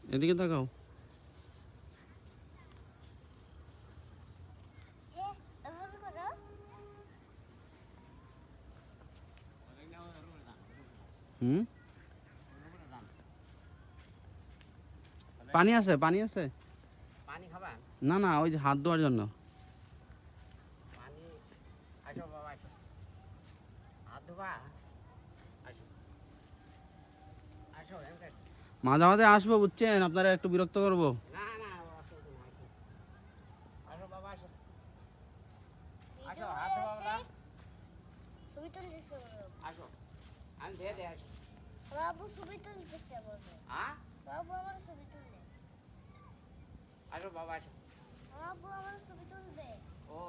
এদিকে তাকাও। হুম, পানি আছে, পানি আছে। পানি খাবা? না না, ওই যে হাত ধোয়ার জন্য। পানি। আসো বাবা, আসো। হাত ধোবা? আসো। আসো, এমন আসো। মাঝে মাঝে আসবো, বুঝছেন, আপনারা একটু বিরক্ত করবো। না না, আসো তুমি, আসো। আসো বাবা, আসো। আসো, হাত ধোবা বাবা। ছবি তুলতেছে বলো। আসো। আমি ধুয়ে দে, আসো। বাবু ছবি তুলতেছে বলো। হ্যাঁ? বাবু আমার ছবি তুলবে। আসো বাবা, আসো। বাবু আমার ছবি তুলবে। ও